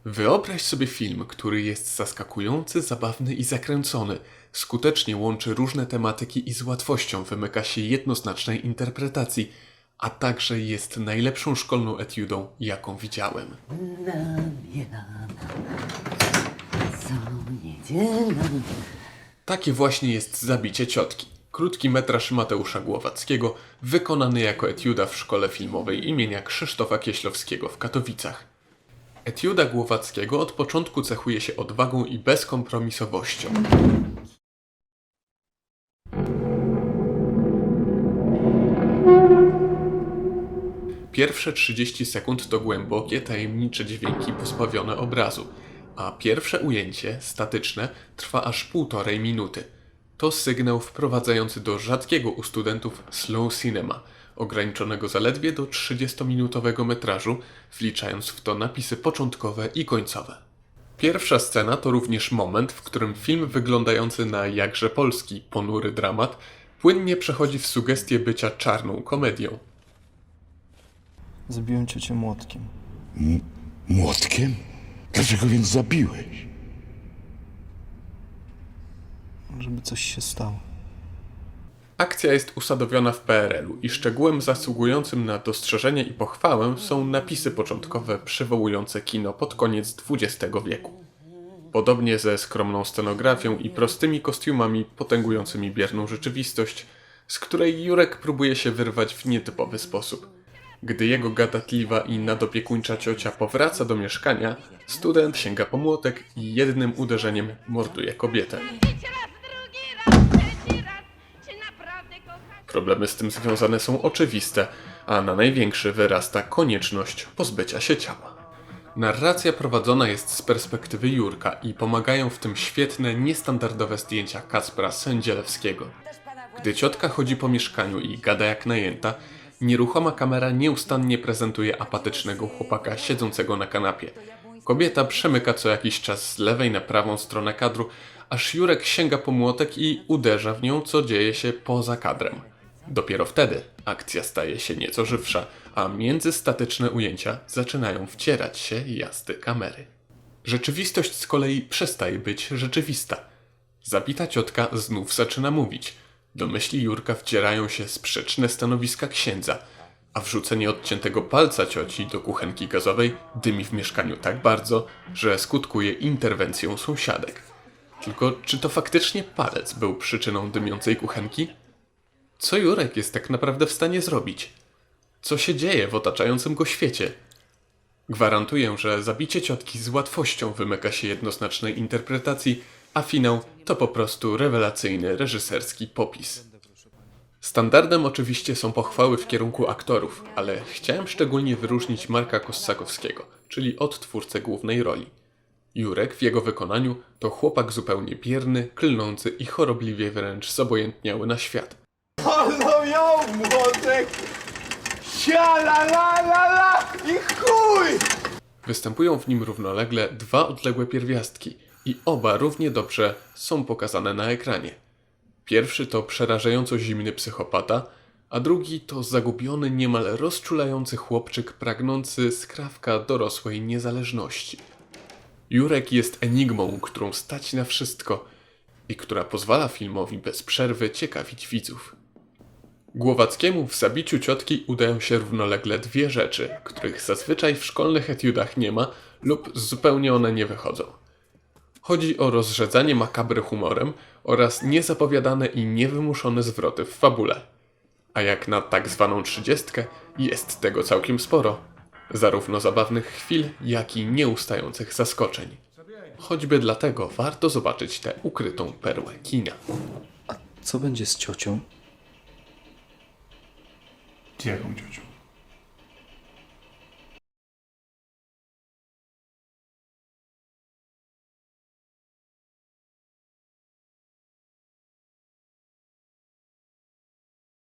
Wyobraź sobie film, który jest zaskakujący, zabawny i zakręcony. Skutecznie łączy różne tematyki i z łatwością wymyka się jednoznacznej interpretacji, a także jest najlepszą szkolną etiudą, jaką widziałem. Co niedziela. Takie właśnie jest Zabicie ciotki. Krótki metraż Mateusza Głowackiego, wykonany jako etiuda w szkole filmowej imienia Krzysztofa Kieślowskiego w Katowicach. Etiuda Głowackiego od początku cechuje się odwagą i bezkompromisowością. Pierwsze 30 sekund to głębokie, tajemnicze dźwięki pozbawione obrazu, a pierwsze ujęcie, statyczne, trwa aż 1,5 minuty. To sygnał wprowadzający do rzadkiego u studentów slow cinema, ograniczonego zaledwie do 30-minutowego metrażu, wliczając w to napisy początkowe i końcowe. Pierwsza scena to również moment, w którym film wyglądający na jakże polski, ponury dramat, płynnie przechodzi w sugestię bycia czarną komedią. Zabiłem ciocię młotkiem. Młotkiem? Dlaczego więc zabiłeś? Żeby coś się stało. Akcja jest usadowiona w PRL-u i szczegółem zasługującym na dostrzeżenie i pochwałę są napisy początkowe przywołujące kino pod koniec XX wieku. Podobnie ze skromną scenografią i prostymi kostiumami potęgującymi bierną rzeczywistość, z której Jurek próbuje się wyrwać w nietypowy sposób. Gdy jego gadatliwa i nadopiekuńcza ciocia powraca do mieszkania, student sięga po młotek i jednym uderzeniem morduje kobietę. Problemy z tym związane są oczywiste, a na największy wyrasta konieczność pozbycia się ciała. Narracja prowadzona jest z perspektywy Jurka i pomagają w tym świetne, niestandardowe zdjęcia Kacpra Sędzielewskiego. Gdy ciotka chodzi po mieszkaniu i gada jak najęta, nieruchoma kamera nieustannie prezentuje apatycznego chłopaka siedzącego na kanapie. Kobieta przemyka co jakiś czas z lewej na prawą stronę kadru, aż Jurek sięga po młotek i uderza w nią, co dzieje się poza kadrem. Dopiero wtedy akcja staje się nieco żywsza, a międzystatyczne ujęcia zaczynają wcierać się jazdy kamery. Rzeczywistość z kolei przestaje być rzeczywista. Zabita ciotka znów zaczyna mówić. Do myśli Jurka wcierają się sprzeczne stanowiska księdza, a wrzucenie odciętego palca cioci do kuchenki gazowej dymi w mieszkaniu tak bardzo, że skutkuje interwencją sąsiadek. Tylko czy to faktycznie palec był przyczyną dymiącej kuchenki? Co Jurek jest tak naprawdę w stanie zrobić? Co się dzieje w otaczającym go świecie? Gwarantuję, że zabicie ciotki z łatwością wymyka się jednoznacznej interpretacji, a finał to po prostu rewelacyjny reżyserski popis. Standardem oczywiście są pochwały w kierunku aktorów, ale chciałem szczególnie wyróżnić Marka Kossakowskiego, czyli odtwórcę głównej roli. Jurek w jego wykonaniu to chłopak zupełnie bierny, klnący i chorobliwie wręcz zobojętniały na świat. Halo, ją, młotek! Siala, la, la, la i chuj! Występują w nim równolegle dwa odległe pierwiastki i oba równie dobrze są pokazane na ekranie. Pierwszy to przerażająco zimny psychopata, a drugi to zagubiony, niemal rozczulający chłopczyk pragnący skrawka dorosłej niezależności. Jurek jest enigmą, którą stać na wszystko i która pozwala filmowi bez przerwy ciekawić widzów. Głowackiemu w zabiciu ciotki udają się równolegle dwie rzeczy, których zazwyczaj w szkolnych etiudach nie ma lub zupełnie one nie wychodzą. Chodzi o rozrzedzanie makabry humorem oraz niezapowiadane i niewymuszone zwroty w fabule. A jak na tak zwaną 30 jest tego całkiem sporo. Zarówno zabawnych chwil, jak i nieustających zaskoczeń. Choćby dlatego warto zobaczyć tę ukrytą perłę kina. Co będzie z ciocią? Z jaką ciocią?